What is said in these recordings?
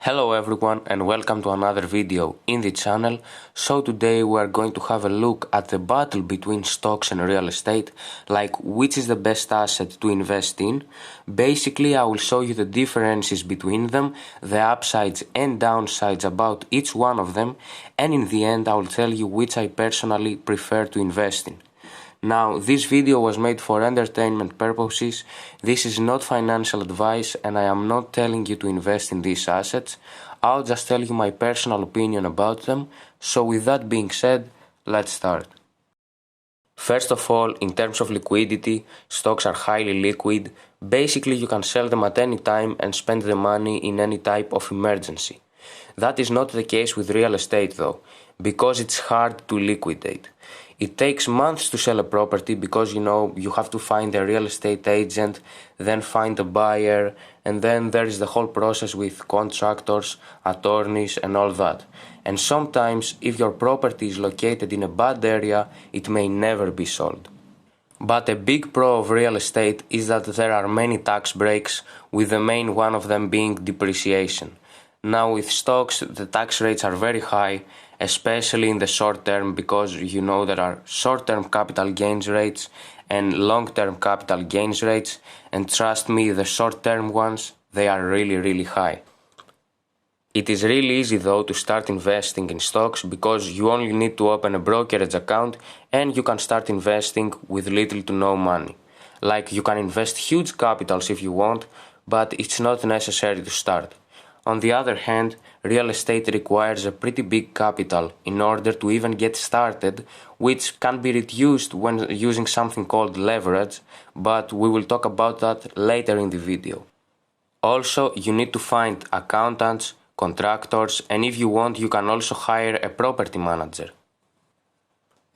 Hello everyone and welcome to another video in the channel. So today we are going to have a look at the battle between stocks and real estate, like which is the best asset to invest in. Basically I will show you the differences between them, the upsides and downsides about each one of them, and in the end I will tell you which I personally prefer to invest in. Now, this video was made for entertainment purposes. This is not financial advice and I am not telling you to invest in these assets. I'll just tell you my personal opinion about them. So with that being said, let's start. First of all, in terms of liquidity, stocks are highly liquid. Basically, you can sell them at any time and spend the money in any type of emergency. That is not the case with real estate though, because it's hard to liquidate. It takes months to sell a property because you have to find a real estate agent, then find a buyer, and then there is the whole process with contractors, attorneys and all that. And sometimes if your property is located in a bad area, it may never be sold. But a big pro of real estate is that there are many tax breaks, with the main one of them being depreciation. Now with stocks, the tax rates are very high, especially in the short term, because there are short-term capital gains rates and long-term capital gains rates, and trust me, the short-term ones, they are really high. It is really easy though to start investing in stocks because you only need to open a brokerage account and you can start investing with little to no money. Like you can invest huge capitals if you want, but it's not necessary to start. On the other hand, real estate requires a pretty big capital in order to even get started, which can be reduced when using something called leverage, but we will talk about that later in the video. Also, you need to find accountants, contractors, and if you want, you can also hire a property manager.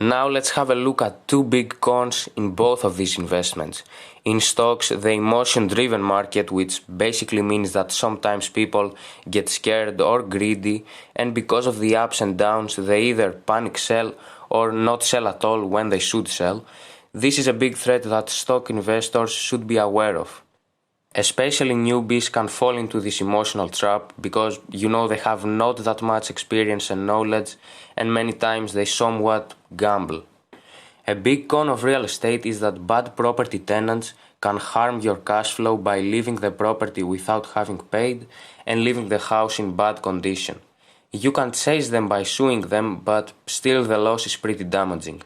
Now let's have a look at two big cons in both of these investments. In stocks, the emotion-driven market, which basically means that sometimes people get scared or greedy, and because of the ups and downs, they either panic sell or not sell at all when they should sell. This is a big threat that stock investors should be aware of. Especially newbies can fall into this emotional trap because they have not that much experience and knowledge, and many times they somewhat gamble. A big con of real estate is that bad property tenants can harm your cash flow by leaving the property without having paid and leaving the house in bad condition. You can chase them by suing them, but still the loss is pretty damaging.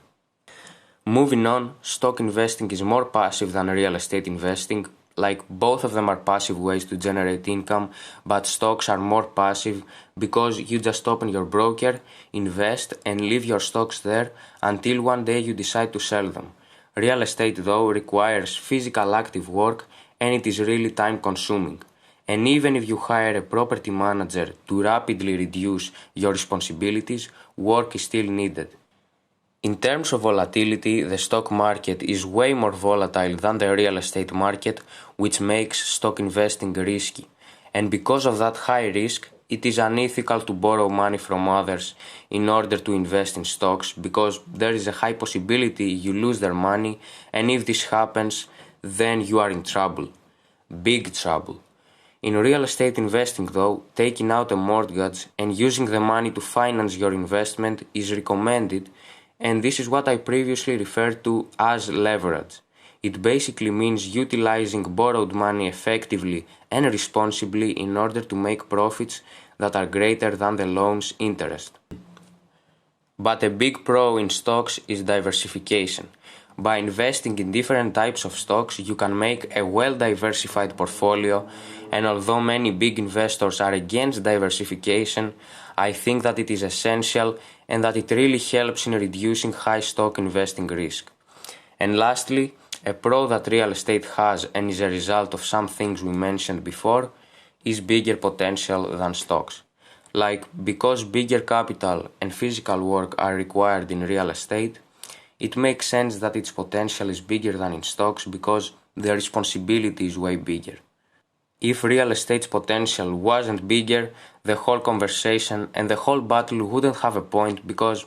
Moving on, stock investing is more passive than real estate investing. Like both of them are passive ways to generate income, but stocks are more passive because you just open your broker, invest and leave your stocks there until one day you decide to sell them. Real estate though requires physical active work and it is really time consuming. And even if you hire a property manager to rapidly reduce your responsibilities, work is still needed. In terms of volatility, the stock market is way more volatile than the real estate market, which makes stock investing risky. And because of that high risk, it is unethical to borrow money from others in order to invest in stocks because there is a high possibility you lose their money, and if this happens, then you are in trouble. Big trouble. In real estate investing though, taking out a mortgage and using the money to finance your investment is recommended, and this is what I previously referred to as leverage. It basically means utilizing borrowed money effectively and responsibly in order to make profits that are greater than the loan's interest. But a big pro in stocks is diversification. By investing in different types of stocks, you can make a well-diversified portfolio, and although many big investors are against diversification, I think that it is essential and that it really helps in reducing high stock investing risk. And lastly, a pro that real estate has and is a result of some things we mentioned before is bigger potential than stocks. Like because bigger capital and physical work are required in real estate, it makes sense that its potential is bigger than in stocks because the responsibility is way bigger. If real estate's potential wasn't bigger, the whole conversation and the whole battle wouldn't have a point because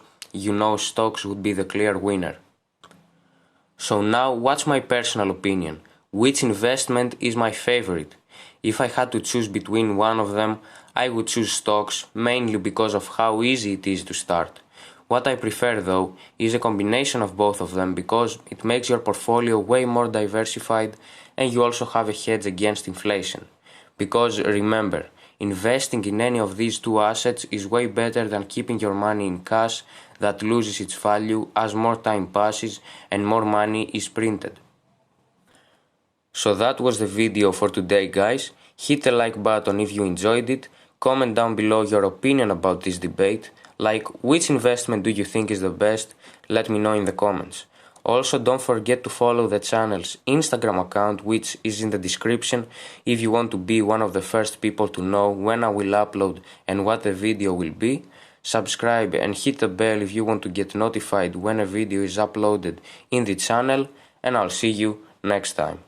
stocks would be the clear winner. So now what's my personal opinion? Which investment is my favorite? If I had to choose between one of them, I would choose stocks mainly because of how easy it is to start. What I prefer though is a combination of both of them because it makes your portfolio way more diversified and you also have a hedge against inflation. Because remember, investing in any of these two assets is way better than keeping your money in cash that loses its value as more time passes and more money is printed. So that was the video for today, guys. Hit the like button if you enjoyed it, comment down below your opinion about this debate, like which investment do you think is the best, let me know in the comments. Also, don't forget to follow the channel's Instagram account, which is in the description, if you want to be one of the first people to know when I will upload and what the video will be. Subscribe and hit the bell if you want to get notified when a video is uploaded in the channel, and I'll see you next time.